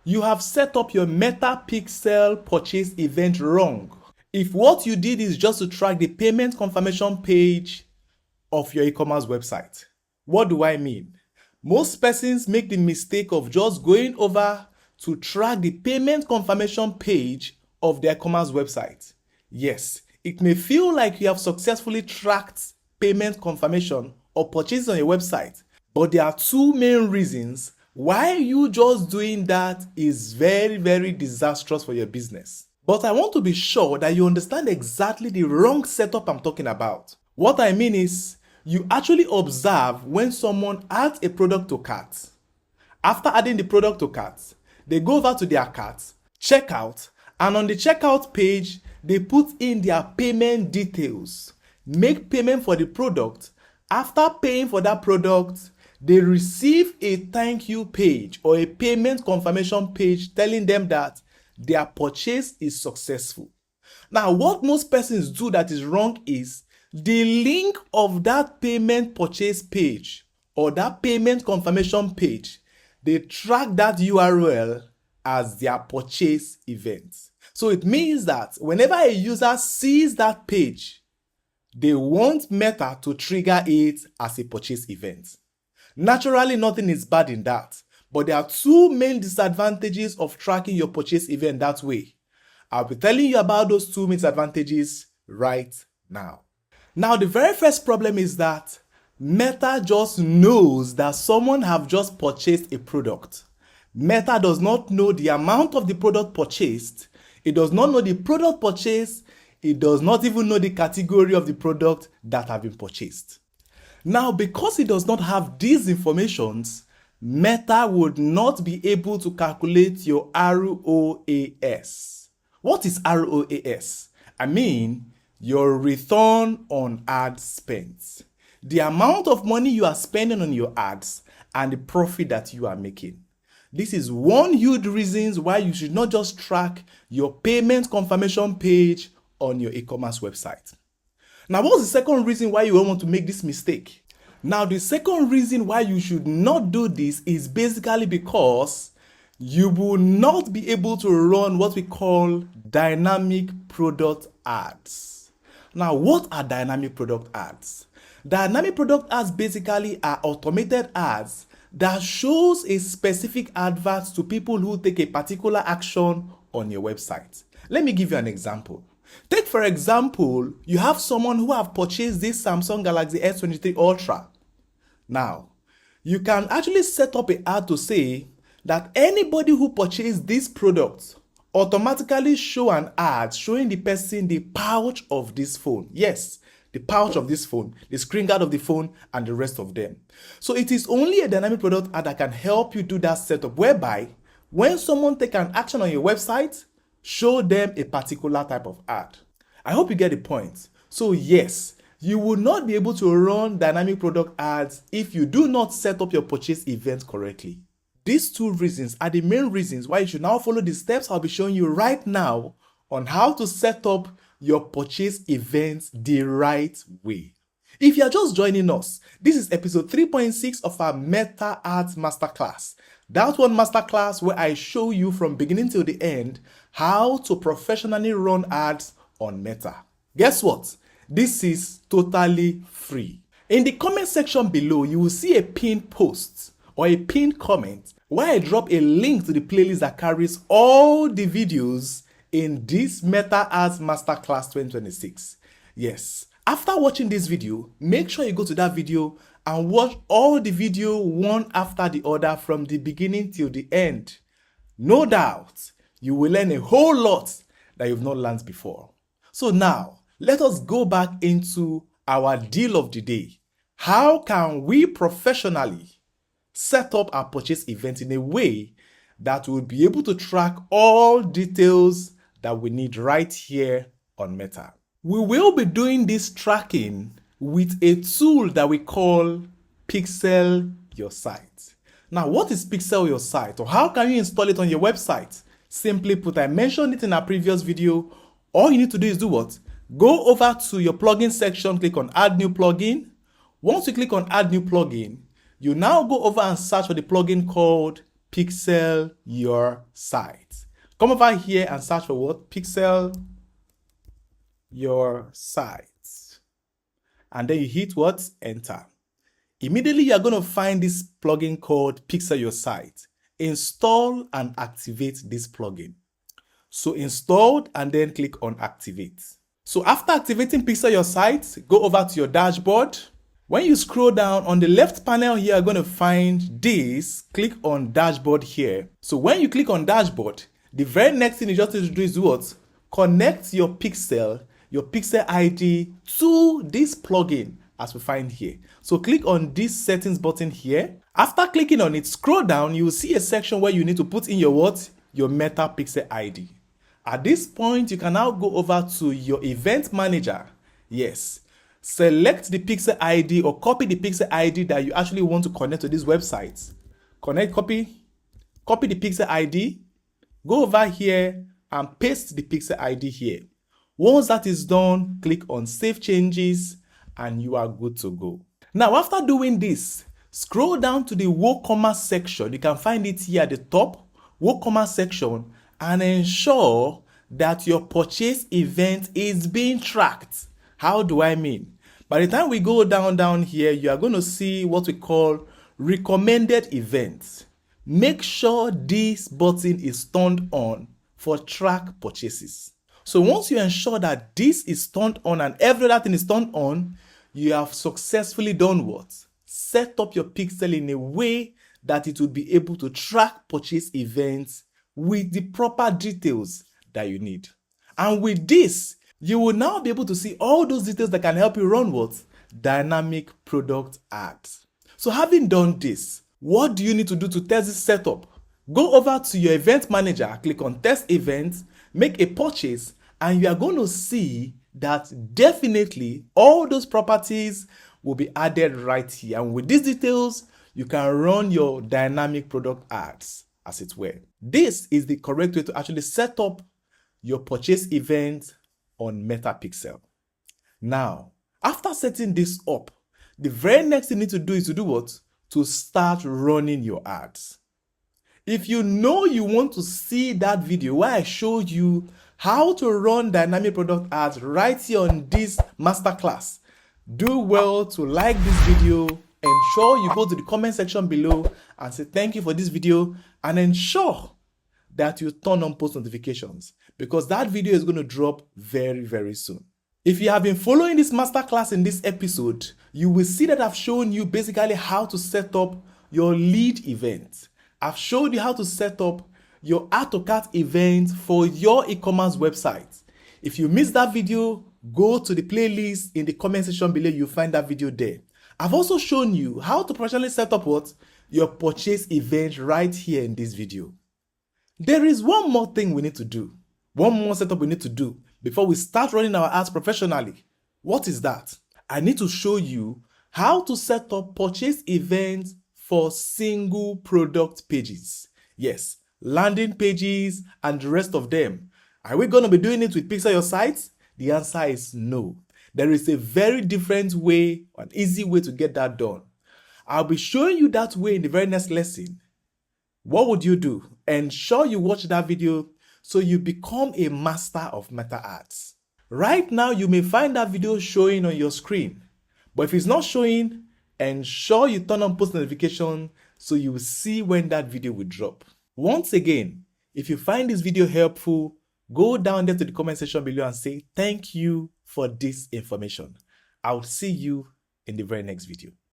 You have set up your Meta Pixel purchase event wrong. If what you did is just to track the payment confirmation page of your e-commerce website. What do I mean? Most persons make the mistake of just going over to track the payment confirmation page of their e-commerce website. Yes, it may feel like you have successfully tracked payment confirmation or purchases on your website, but there are two main reasons why you just doing that is very, very disastrous for your business. But I want to be sure that you understand exactly the wrong setup I'm talking about. What I mean is, you actually observe when someone adds a product to cart. After adding the product to cart, they go over to their cart, check out, and on the checkout page, they put in their payment details, make payment for the product. After paying for that product, they receive a thank you page or a payment confirmation page telling them that their purchase is successful. Now, what most persons do that is wrong is the link of that payment purchase page or that payment confirmation page, they track that URL as their purchase event. So it means that whenever a user sees that page, they want Meta to trigger it as a purchase event. Naturally, nothing is bad in that, but there are two main disadvantages of tracking your purchase event that way. I'll be telling you about those two main disadvantages right now. Now, the very first problem is that Meta just knows that someone have just purchased a product. Meta does not know the amount of the product purchased. It does not know the product purchased. It does not even know the category of the product that have been purchased. Now, because it does not have these informations, Meta would not be able to calculate your ROAS. What is ROAS? I mean, your return on ad spent. The amount of money you are spending on your ads and the profit that you are making. This is one huge reason why you should not just track your payment confirmation page on your e-commerce website. Now, what's the second reason why you don't want to make this mistake? Now, the second reason why you should not do this is basically because you will not be able to run what we call dynamic product ads. Now, what are dynamic product ads? Dynamic product ads basically are automated ads that shows a specific advert to people who take a particular action on your website. Let me give you an example. Take, for example, you have someone who have purchased this Samsung Galaxy S23 Ultra. Now, you can actually set up an ad to say that anybody who purchased this product automatically show an ad showing the person the pouch of this phone. Yes, the pouch of this phone, the screen guard of the phone, and the rest of them. So it is only a dynamic product ad that can help you do that setup, whereby when someone take an action on your website, show them a particular type of ad. I hope you get the point. So yes, you will not be able to run dynamic product ads if you do not set up your purchase event correctly. These two reasons are the main reasons why you should now follow the steps I'll be showing you right now on how to set up your purchase events the right way. If you are just joining us, this is episode 3.6 of our Meta Ads Masterclass. That one masterclass where I show you from beginning till the end how to professionally run ads on Meta. Guess what? This is totally free. In the comment section below, you will see a pinned post or a pinned comment where I drop a link to the playlist that carries all the videos in this Meta Ads Masterclass 2026. Yes, after watching this video, make sure you go to that video and watch all the video one after the other from the beginning till the end. No doubt, you will learn a whole lot that you've not learned before. So now, let us go back into our deal of the day. How can we professionally set up our purchase event in a way that will be able to track all details that we need right here on Meta? We will be doing this tracking with a tool that we call Pixel Your Site. Now, what is Pixel Your Site, or how can you install it on your website? Simply put, I mentioned it in our previous video. All you need to do is do what? Go over to your plugin section, click on Add New Plugin. Once you click on Add New Plugin, you now go over and search for the plugin called pixel your site. Come over here and search for what? Pixel your site. And then you hit what? Enter. Immediately you are going to find this plugin called Pixel Your Site. Install and activate this plugin. So installed and then click on activate. So after activating Pixel Your Site, go over to your dashboard. When you scroll down on the left panel here, you're going to find this. Click on dashboard here. So when you click on dashboard, the very next thing you just need to do is what? Connect your pixel ID to this plugin as we find here. So click on this settings button here. After clicking on it, scroll down, you will see a section where you need to put in your what? Your Meta Pixel ID. At this point, you can now go over to your event manager. Yes. Select the Pixel ID or copy the Pixel ID that you actually want to connect to this website. Copy the Pixel ID. Go over here and paste the Pixel ID here. Once that is done, click on Save Changes and you are good to go. Now, after doing this, scroll down to the WooCommerce section. You can find it here at the top, WooCommerce section, and ensure that your purchase event is being tracked. How do I mean? By the time we go down here, you are going to see what we call recommended events. Make sure this button is turned on for track purchases. So once you ensure that this is turned on and every other thing is turned on, you have successfully done what? Set up your pixel in a way that it will be able to track purchase events with the proper details that you need. And with this, you will now be able to see all those details that can help you run what? Dynamic product ads. So having done this, what do you need to do to test this setup? Go over to your event manager, click on test events, make a purchase, and you are going to see that definitely all those properties will be added right here. And with these details, you can run your dynamic product ads as it were. This is the correct way to actually set up your purchase event on MetaPixel. Now, after setting this up, the very next thing you need to do is to do what? To start running your ads. If you know you want to see that video where I showed you how to run dynamic product ads right here on this masterclass, do well to like this video. Ensure you go to the comment section below and say thank you for this video, and ensure that you turn on post notifications because that video is going to drop very, very soon. If you have been following this masterclass in this episode, you will see that I've shown you basically how to set up your lead event. I've showed you how to set up your add to cart event for your e-commerce website. If you missed that video, go to the playlist in the comment section below. You'll find that video there. I've also shown you how to professionally set up what? Your purchase event right here in this video. There is one more thing we need to do. One more setup we need to do before we start running our ads professionally. What is that? I need to show you how to set up purchase events for single product pages. Yes, landing pages and the rest of them. Are we going to be doing it with Pixel Your Site? The answer is no. There is a very different way, an easy way to get that done. I'll be showing you that way in the very next lesson. What would you do? Ensure you watch that video so you become a master of meta ads. Right now, you may find that video showing on your screen. But if it's not showing, ensure you turn on post notification so you will see when that video will drop. Once again, if you find this video helpful, go down there to the comment section below and say thank you for this information. I'll see you in the very next video.